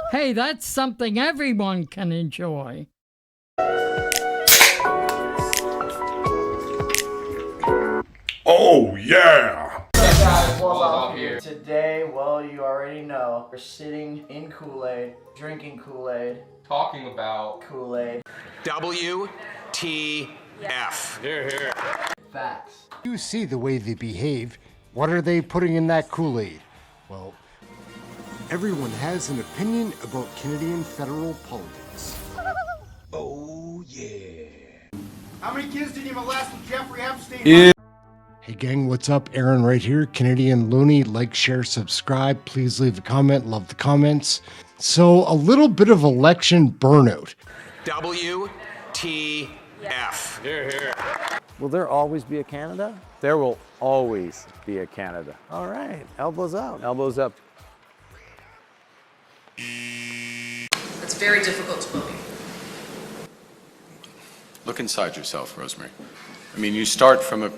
Hey, that's something everyone can enjoy. Oh, yeah! Hey guys, what's up here? Today, well, you already know, we're sitting in Kool-Aid, drinking Kool-Aid, talking about Kool-Aid. WTF. Here, here. Facts. You see the way they behave. What are they putting in that Kool-Aid? Well, everyone has an opinion about Canadian federal politics. Oh, yeah. How many kids did you molest with Jeffrey Epstein? Hey gang, what's up? Aaron right here, Canadian Looney. Like, share, subscribe. Please leave a comment. Love the comments. So, a little bit of election burnout. WTF. Here, here. Will there always be a Canada? There will always be a Canada. All right, elbows out. Elbows up. It's very difficult to believe. Look inside yourself, Rosemary. I mean, you start from a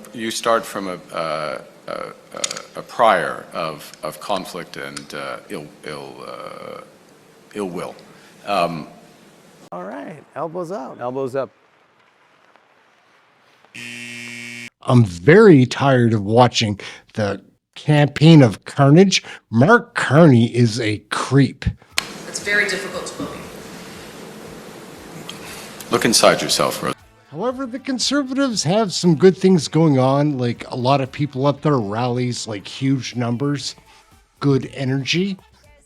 prior of conflict and ill will. All right, elbows out. Elbows up. I'm very tired of watching the campaign of Carnage. Mark Carney is a creep. It's very difficult to believe. Look inside yourself, Rosemary. However, the Conservatives have some good things going on, like a lot of people at their rallies, like huge numbers, good energy.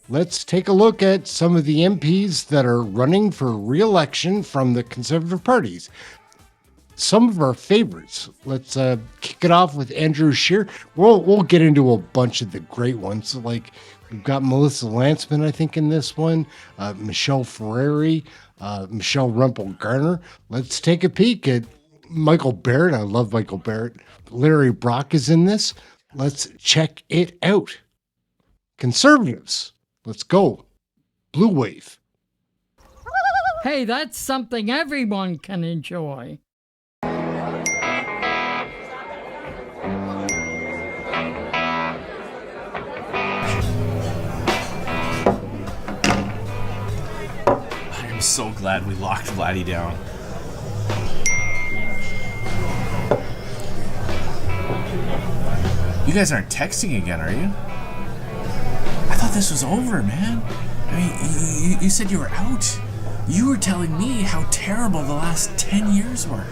Let's take a look at some of the MPs that are running for re-election from the Conservative parties. Some of our favorites. Let's kick it off with Andrew Scheer. We'll get into a bunch of the great ones. Like we've got Melissa Lantsman, I think, in this one. Michelle Ferrari, Michelle Rumpel-Garner. Let's take a peek at Michael Barrett. I love Michael Barrett. Larry Brock is in this. Let's check it out. Conservatives. Let's go. Blue Wave. Hey, that's something everyone can enjoy. I'm so glad we locked Vladdy down. You guys aren't texting again, are you? I thought this was over, man. I mean, you said you were out. You were telling me how terrible the last 10 years were.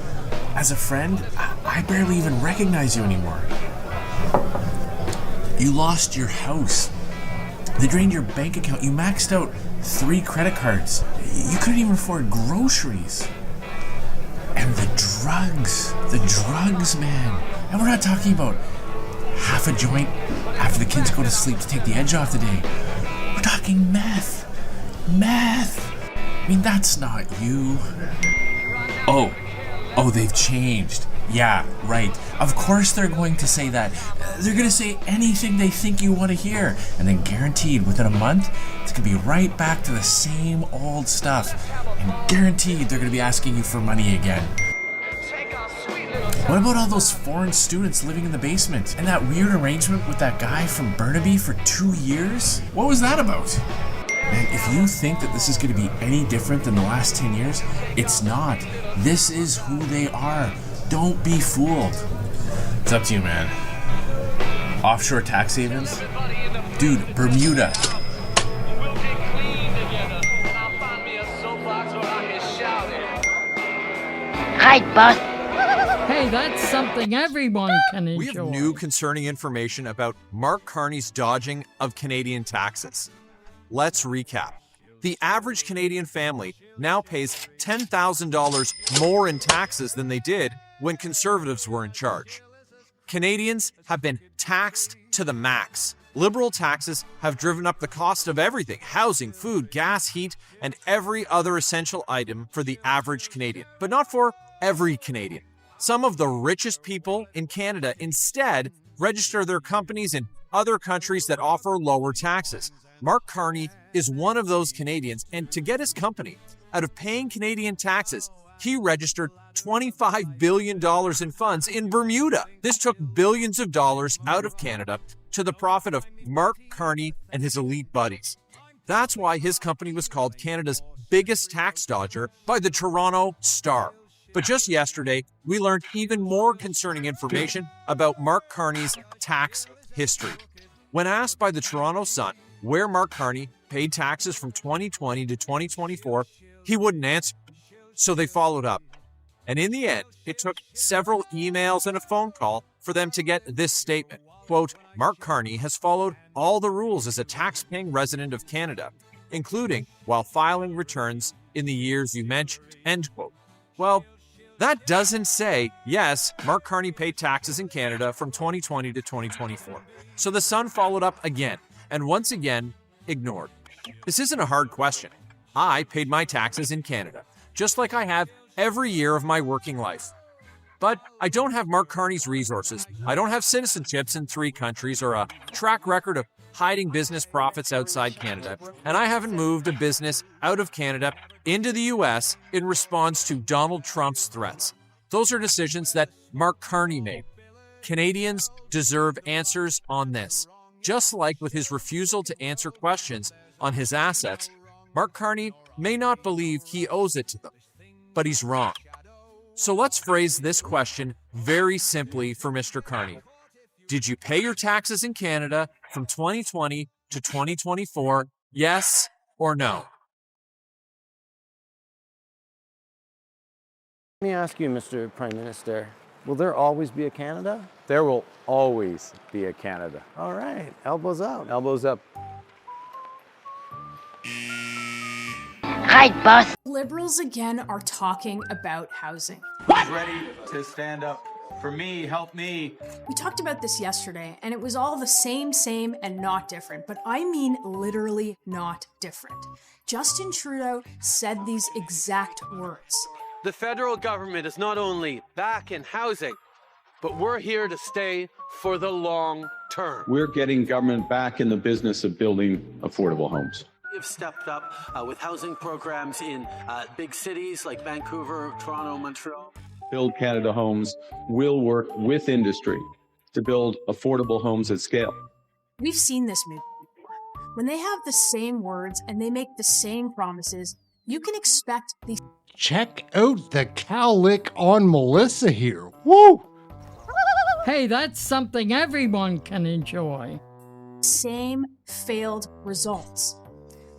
As a friend, I barely even recognize you anymore. You lost your house. They drained your bank account. You maxed out 3 credit cards. You couldn't even afford groceries. And the drugs, man. And we're not talking about half a joint after the kids go to sleep to take the edge off the day. We're talking meth. I mean, that's not you. Oh, they've changed. Yeah, right. Of course they're going to say that. They're going to say anything they think you want to hear. And then guaranteed, within a month, it's going to be right back to the same old stuff. And guaranteed, they're going to be asking you for money again. What about all those foreign students living in the basement? And that weird arrangement with that guy from Burnaby for 2 years? What was that about? Man, if you think that this is going to be any different than the last 10 years, it's not. This is who they are. Don't be fooled. It's up to you, man. Offshore tax havens? Dude, Bermuda. Hi, boss. Hey, that's something everyone can enjoy. We have new concerning information about Mark Carney's dodging of Canadian taxes. Let's recap. The average Canadian family now pays $10,000 more in taxes than they did when Conservatives were in charge. Canadians have been taxed to the max. Liberal taxes have driven up the cost of everything: housing, food, gas, heat, and every other essential item for the average Canadian. But not for every Canadian. Some of the richest people in Canada instead register their companies in other countries that offer lower taxes. Mark Carney is one of those Canadians, and to get his company out of paying Canadian taxes, he registered $25 billion in funds in Bermuda. This took billions of dollars out of Canada to the profit of Mark Carney and his elite buddies. That's why his company was called Canada's biggest tax dodger by the Toronto Star. But just yesterday, we learned even more concerning information about Mark Carney's tax history. When asked by the Toronto Sun where Mark Carney paid taxes from 2020 to 2024, he wouldn't answer. So they followed up. And in the end, it took several emails and a phone call for them to get this statement. Quote, Mark Carney has followed all the rules as a tax-paying resident of Canada, including while filing returns in the years you mentioned, end quote. Well, that doesn't say, yes, Mark Carney paid taxes in Canada from 2020 to 2024. So the Sun followed up again, and once again, ignored. This isn't a hard question. I paid my taxes in Canada, just like I have every year of my working life. But I don't have Mark Carney's resources. I don't have citizenships in 3 countries or a track record of hiding business profits outside Canada. And I haven't moved a business out of Canada into the US in response to Donald Trump's threats. Those are decisions that Mark Carney made. Canadians deserve answers on this. Just like with his refusal to answer questions on his assets, Mark Carney may not believe he owes it to them, but he's wrong. So let's phrase this question very simply for Mr. Carney. Did you pay your taxes in Canada from 2020 to 2024, yes or no? Let me ask you, Mr. Prime Minister, will there always be a Canada? There will always be a Canada. All right, elbows up. Elbows up. Right, boss. Liberals again are talking about housing. Who's ready to stand up for me? Help me. We talked about this yesterday, and it was all the same, and not different. But I mean literally not different. Justin Trudeau said these exact words. The federal government is not only back in housing, but we're here to stay for the long term. We're getting government back in the business of building affordable homes. We've stepped up with housing programs in big cities like Vancouver, Toronto, Montreal. Build Canada Homes will work with industry to build affordable homes at scale. We've seen this movie before. When they have the same words and they make the same promises, you can expect these. Check out the cowlick on Melissa here. Woo! Hey, that's something everyone can enjoy. Same failed results.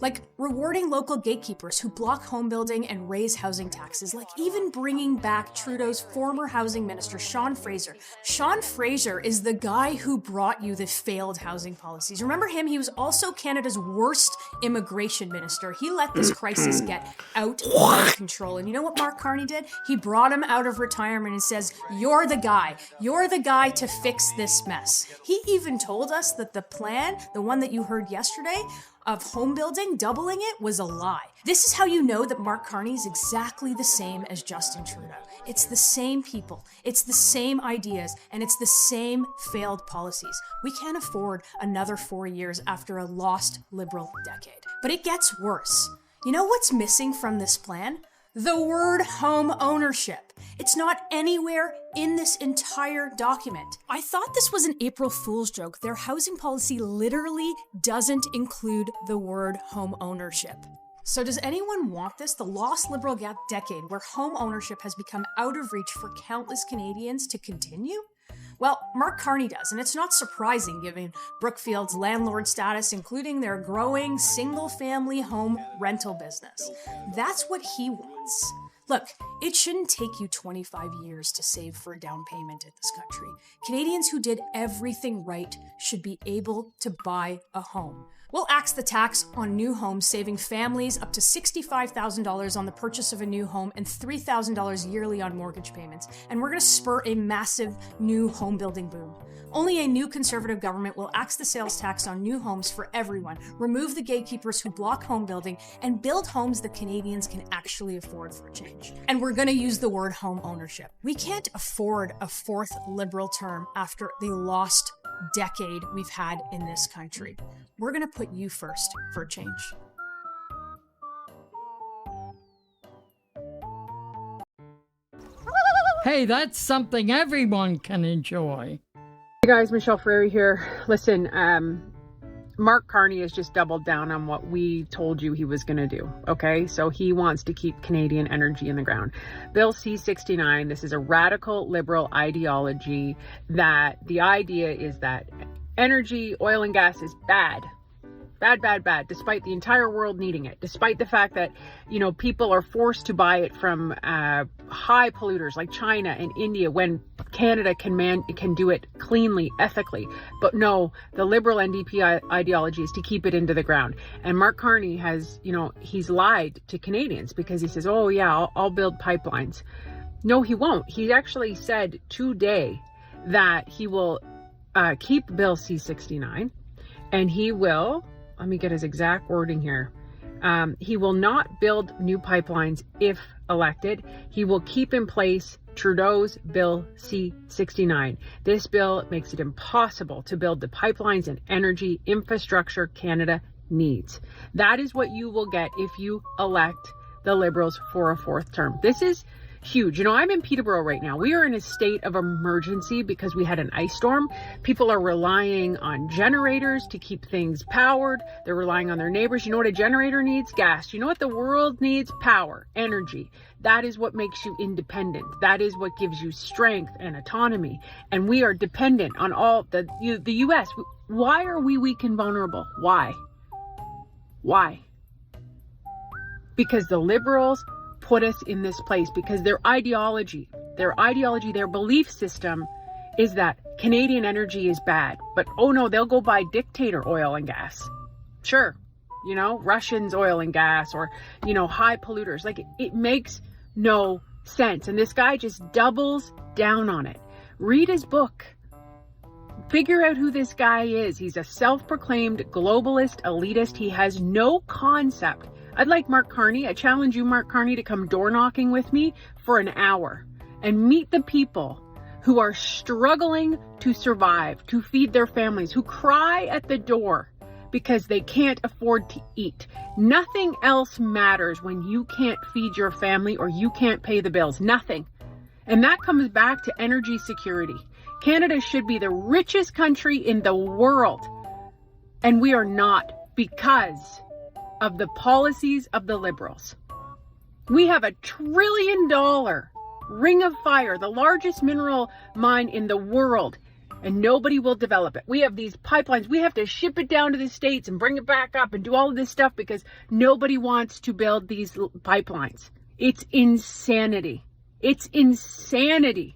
Like rewarding local gatekeepers who block home building and raise housing taxes, like even bringing back Trudeau's former housing minister, Sean Fraser. Sean Fraser is the guy who brought you the failed housing policies. Remember him? He was also Canada's worst immigration minister. He let this crisis get out of control. And you know what Mark Carney did? He brought him out of retirement and says, you're the guy. You're the guy to fix this mess. He even told us that the plan, the one that you heard yesterday, of home building, doubling it, was a lie. This is how you know that Mark Carney is exactly the same as Justin Trudeau. It's the same people, it's the same ideas, and it's the same failed policies. We can't afford another 4 years after a lost Liberal decade. But it gets worse. You know what's missing from this plan? The word home ownership. It's not anywhere in this entire document. I thought this was an April Fool's joke. Their housing policy literally doesn't include the word home ownership. So does anyone want this? The lost Liberal decade where home ownership has become out of reach for countless Canadians to continue? Well, Mark Carney does, and it's not surprising given Brookfield's landlord status, including their growing single-family home rental business. That's what he wants. Look, it shouldn't take you 25 years to save for a down payment in this country. Canadians who did everything right should be able to buy a home. We'll axe the tax on new homes, saving families up to $65,000 on the purchase of a new home and $3,000 yearly on mortgage payments. And we're going to spur a massive new home building boom. Only a new Conservative government will axe the sales tax on new homes for everyone, remove the gatekeepers who block home building, and build homes that Canadians can actually afford for a change. And we're going to use the word home ownership. We can't afford a fourth Liberal term after the lost decade we've had in this country. We're going to put you first for a change. Hey, that's something everyone can enjoy. Hey guys, Michelle Ferreri here. Listen, Mark Carney has just doubled down on what we told you he was going to do. Okay, so he wants to keep Canadian energy in the ground. Bill C-69, this is a radical liberal ideology that the idea is that energy, oil and gas is bad. Bad, despite the entire world needing it, despite the fact that, people are forced to buy it from high polluters like China and India when Canada can do it cleanly, ethically. But no, the Liberal NDP ideology is to keep it into the ground. And Mark Carney has, he's lied to Canadians because he says, oh yeah, I'll build pipelines. No, he won't. He actually said today that he will keep Bill C-69 and he will, let me get his exact wording here. He will not build new pipelines if elected. He will keep in place Trudeau's Bill C-69. This bill makes it impossible to build the pipelines and energy infrastructure Canada needs. That is what you will get if you elect the Liberals for a fourth term. This is huge. I'm in Peterborough right now. We are in a state of emergency because we had an ice storm. People are relying on generators to keep things powered. They're relying on their neighbors. You know what a generator needs? Gas. You know what the world needs? Power, energy. That is what makes you independent. That is what gives you strength and autonomy. And we are dependent on all the U.S. Why are we weak and vulnerable? Why? Because the Liberals put us in this place, because their ideology, their belief system is that Canadian energy is bad. But oh no, they'll go buy dictator oil and gas. Sure. Russians oil and gas or, high polluters. Like it makes no sense. And this guy just doubles down on it. Read his book. Figure out who this guy is. He's a self-proclaimed globalist elitist. He has no concept. I'd like Mark Carney, I challenge you, Mark Carney, to come door knocking with me for an hour and meet the people who are struggling to survive, to feed their families, who cry at the door because they can't afford to eat. Nothing else matters when you can't feed your family or you can't pay the bills. Nothing. And that comes back to energy security. Canada should be the richest country in the world. And we are not because of the policies of the Liberals. We have $1 trillion ring of fire, the largest mineral mine in the world, and nobody will develop it. We have these pipelines. We have to ship it down to the States and bring it back up and do all of this stuff because nobody wants to build these pipelines. It's insanity. It's insanity.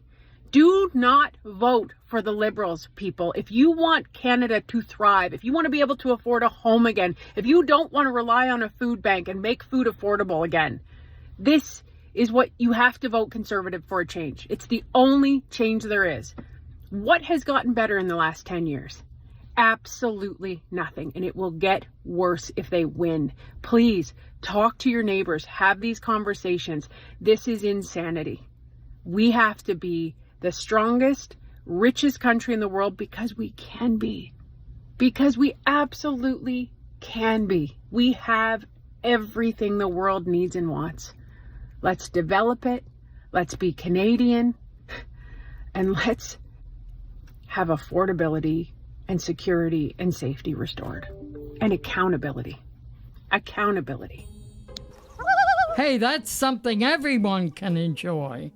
Do not vote for the Liberals, people. If you want Canada to thrive, if you want to be able to afford a home again, if you don't want to rely on a food bank and make food affordable again, this is what you have to vote Conservative for a change. It's the only change there is. What has gotten better in the last 10 years? Absolutely nothing. And it will get worse if they win. Please talk to your neighbors. Have these conversations. This is insanity. We have to be the strongest, richest country in the world because we can be. Because we absolutely can be. We have everything the world needs and wants. Let's develop it. Let's be Canadian. And let's have affordability and security and safety restored. And accountability. Accountability. Hey, that's something everyone can enjoy.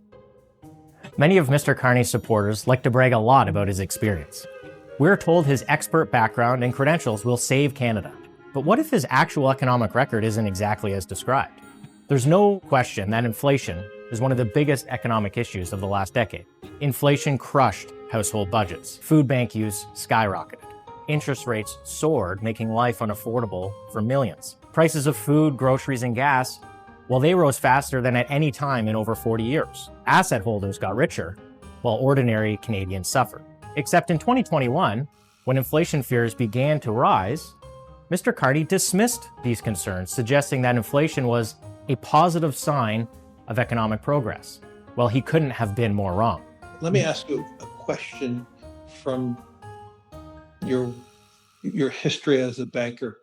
Many of Mr. Carney's supporters like to brag a lot about his experience. We're told his expert background and credentials will save Canada. But what if his actual economic record isn't exactly as described? There's no question that inflation is one of the biggest economic issues of the last decade. Inflation crushed household budgets. Food bank use skyrocketed. Interest rates soared, making life unaffordable for millions. Prices of food, groceries, and gas, well, they rose faster than at any time in over 40 years. Asset holders got richer, while ordinary Canadians suffered. Except in 2021, when inflation fears began to rise, Mr. Carney dismissed these concerns, suggesting that inflation was a positive sign of economic progress. Well, he couldn't have been more wrong. Let me ask you a question from your history as a banker.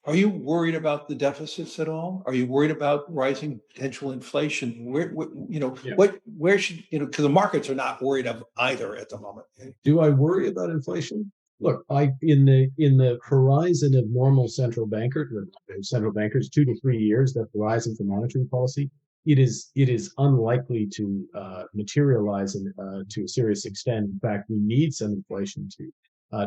Are you worried about the deficits at all? Are you worried about rising potential inflation? Where should, because the markets are not worried of either at the moment. Do I worry about inflation? Look, in the horizon of normal central bankers, 2 to 3 years, that horizon for monetary policy, it is unlikely to materialize to a serious extent. In fact, we need some inflation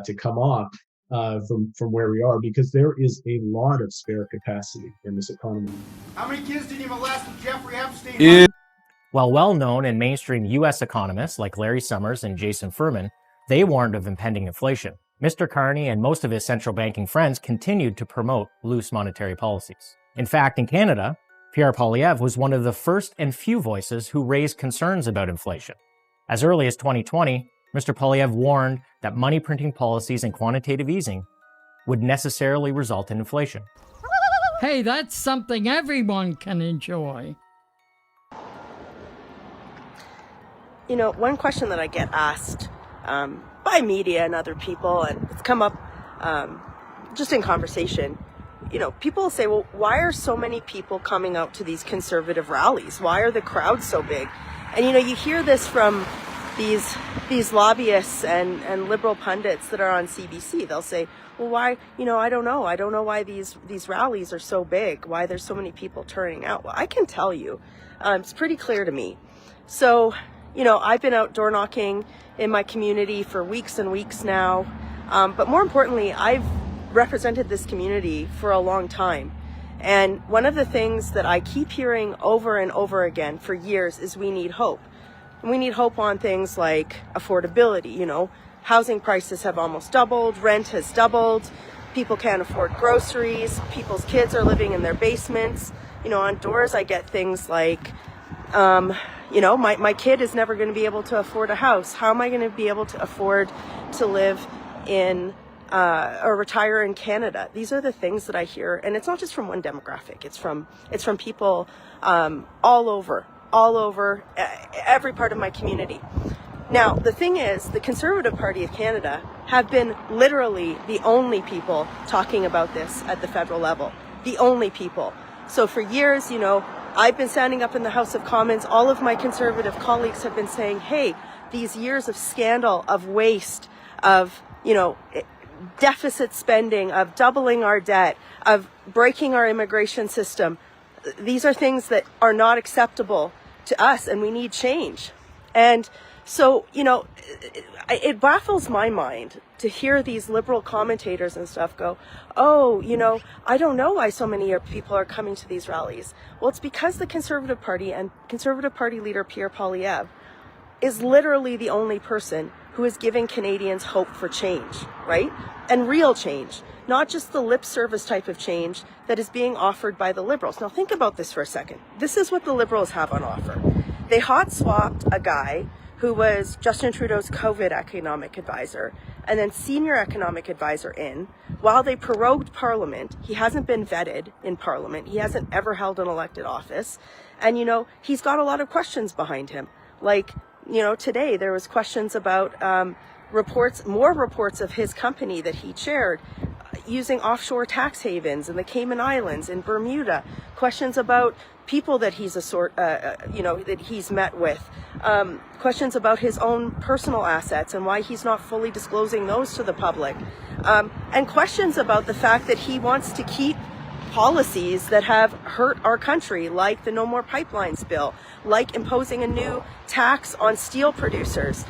to come off from where we are, because there is a lot of spare capacity in this economy. How many kids did you molest with Jeffrey Epstein? While well-known and mainstream U.S. economists like Larry Summers and Jason Furman, they warned of impending inflation, Mr. Carney and most of his central banking friends continued to promote loose monetary policies. In fact, in Canada, Pierre Poilievre was one of the first and few voices who raised concerns about inflation. As early as 2020, Mr. Poilievre warned that money printing policies and quantitative easing would necessarily result in inflation. Hey, that's something everyone can enjoy. You know, one question that I get asked by media and other people, and it's come up just in conversation, you know, people say, well, why are so many people coming out to these conservative rallies? Why are the crowds so big? And, you know, you hear this from these lobbyists and liberal pundits that are on CBC. They'll say, well, why, you know, I don't know why these rallies are so big, why there's so many people turning out. Well, I can tell you, it's pretty clear to me. So, you know, I've been out door knocking in my community for weeks and weeks now. But more importantly, I've represented this community for a long time. And one of the things that I keep hearing over and over again for years is we need hope. And we need hope on things like affordability. You know, housing prices have almost doubled, rent has doubled, people can't afford groceries, people's kids are living in their basements. You know, on doors I get things like, you know, my kid is never going to be able to afford a house. How am I going to be able to afford to live in or retire in Canada? These are the things that I hear, and it's not just from one demographic. It's from people all over every part of my community. Now, the thing is, the Conservative Party of Canada have been literally the only people talking about this at the federal level. The only people. So for years, you know, I've been standing up in the House of Commons. All of my Conservative colleagues have been saying, hey, these years of scandal, of waste, of, you know, deficit spending, of doubling our debt, of breaking our immigration system, these are things that are not acceptable to us, and we need change. And so, you know, it baffles my mind to hear these liberal commentators and stuff go, oh, you know, I don't know why so many people are coming to these rallies. Well, it's because the Conservative Party and Conservative Party leader Pierre Poilievre is literally the only person who is giving Canadians hope for change, right? And real change, not just the lip service type of change that is being offered by the Liberals. Now think about this for a second. This is what the Liberals have on offer. They hot swapped a guy who was Justin Trudeau's COVID economic advisor and then senior economic advisor in, while they prorogued Parliament. He hasn't been vetted in Parliament. He hasn't ever held an elected office. And, you know, he's got a lot of questions behind him. Like, you know, today there was questions about more reports of his company that he chaired using offshore tax havens in the Cayman Islands, in Bermuda, questions about people that he's that he's met with, questions about his own personal assets and why he's not fully disclosing those to the public, and questions about the fact that he wants to keep policies that have hurt our country, like the No More Pipelines bill, like imposing a new tax on steel producers.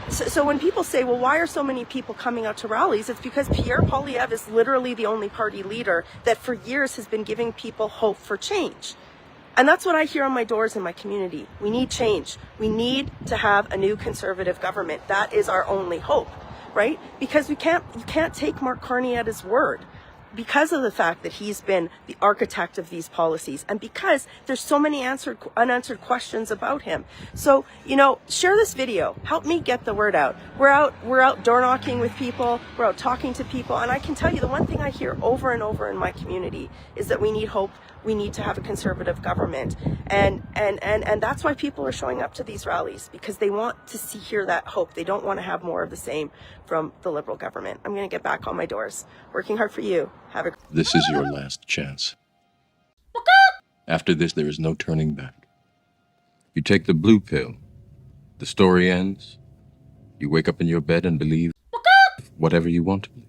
So when people say, well, why are so many people coming out to rallies? It's because Pierre Poilievre is literally the only party leader that for years has been giving people hope for change. And that's what I hear on my doors in my community. We need change. We need to have a new Conservative government. That is our only hope, right? Because you can't take Mark Carney at his word, because of the fact that he's been the architect of these policies and because there's so many unanswered questions about him. So, you know, share this video. Help me get the word out. We're out door knocking with people. We're out talking to people. And I can tell you the one thing I hear over and over in my community is that we need hope. We need to have a Conservative government. And that's why people are showing up to these rallies, because they want to hear that hope. They don't want to have more of the same from the Liberal government. I'm going to get back on my doors, working hard for you. This is your last chance. After this, there is no turning back. You take the blue pill, the story ends. You wake up in your bed and believe whatever you want to believe.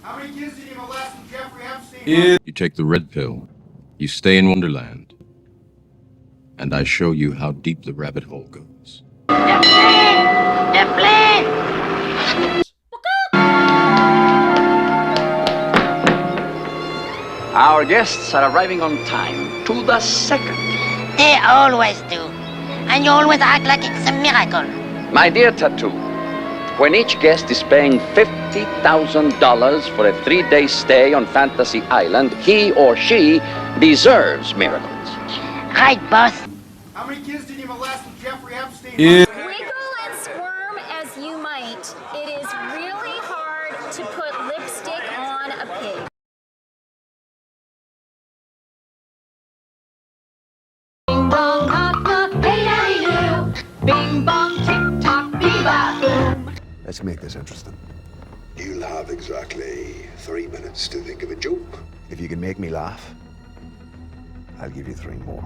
How many kids did you molest with Jeffrey Epstein? You take the red pill, you stay in Wonderland, and I show you how deep the rabbit hole goes. Our guests are arriving on time, to the second. They always do. And you always act like it's a miracle. My dear Tattoo, when each guest is paying $50,000 for a 3-day stay on Fantasy Island, he or she deserves miracles. Right, boss. How many kids did you molest with Jeffrey Epstein? Wiggle and squirm as you might, it is really hard to put lipstick on a pig. Bing bong, knock knock, hey daddy do. Bing bong, tick tock, bebop boom. Let's make this interesting. You'll have exactly 3 minutes to think of a joke. If you can make me laugh, I'll give you 3 more.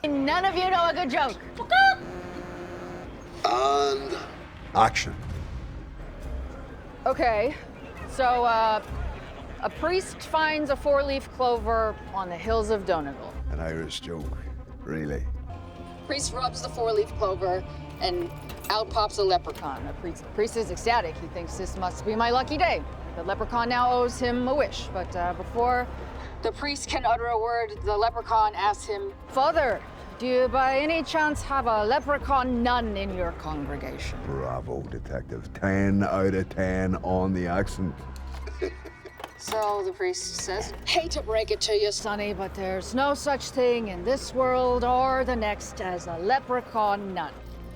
None of you know a good joke. And action. Okay, so a priest finds a 4-leaf clover on the hills of Donegal. An Irish joke, really. Priest rubs the 4-leaf clover and out pops a leprechaun. The priest is ecstatic. He thinks this must be my lucky day. The leprechaun now owes him a wish, but before the priest can utter a word, the leprechaun asks him, "Father, do you by any chance have a leprechaun nun in your congregation?" Bravo, detective. 10 out of 10 on the accent. So the priest says, "Hate to break it to you, sonny, but there's no such thing in this world or the next as a leprechaun nun."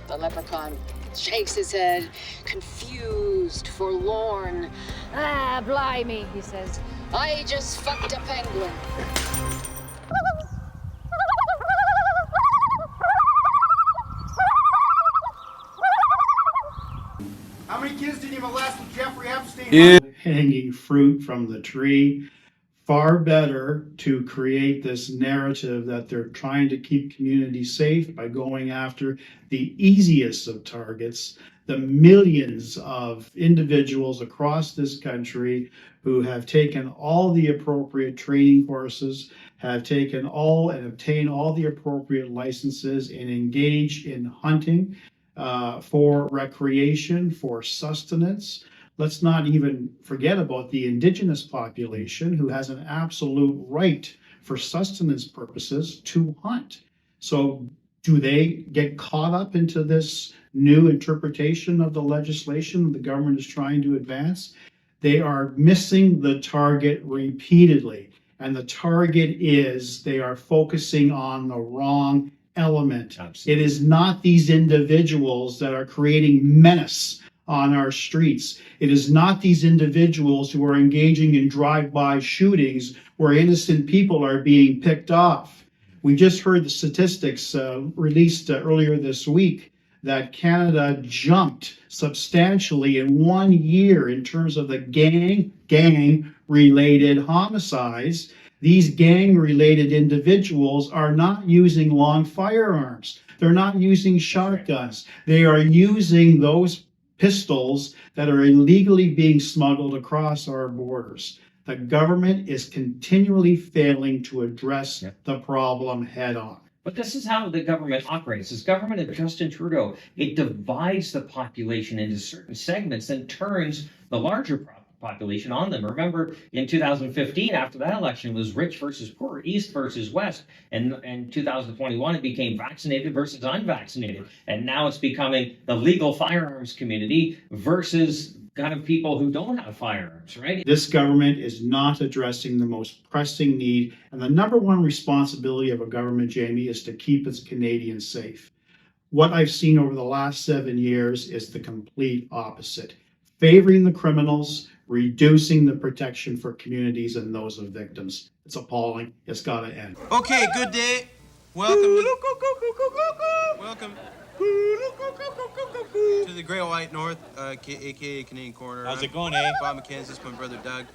The leprechaun shakes his head, confused, forlorn. "Ah, blimey," he says. "I just fucked a penguin." How many kids did you molest with Jeffrey Epstein? Hanging fruit from the tree. Far better to create this narrative that they're trying to keep communities safe by going after the easiest of targets, the millions of individuals across this country who have taken all the appropriate training courses, have taken all and obtained all the appropriate licenses and engage in hunting for recreation, for sustenance. Let's not even forget about the indigenous population who has an absolute right for sustenance purposes to hunt. So do they get caught up into this new interpretation of the legislation the government is trying to advance? They are missing the target repeatedly. And the target is they are focusing on the wrong element. Absolutely. It is not these individuals that are creating menace on our streets. It is not these individuals who are engaging in drive-by shootings where innocent people are being picked off. We just heard the statistics released earlier this week that Canada jumped substantially in 1 year in terms of the gang-related homicides. These gang-related individuals are not using long firearms. They're not using shotguns. They are using those pistols that are illegally being smuggled across our borders. The government is continually failing to address the problem head on. But this is how the government operates. This government of Justin Trudeau, it divides the population into certain segments and turns the larger population on them. Remember, in 2015, after that election, it was rich versus poor, east versus west. And in 2021, it became vaccinated versus unvaccinated. And now it's becoming the legal firearms community versus kind of people who don't have firearms, right? This government is not addressing the most pressing need. And the number one responsibility of a government, Jamie, is to keep its Canadians safe. What I've seen over the last 7 years is the complete opposite. Favoring the criminals, reducing the protection for communities and those of victims. It's appalling. It's got to end. Okay, good day. Welcome. Welcome to the Great White North, aka Canadian Corner. How's it going, eh? Bob McKenzie's my brother Doug.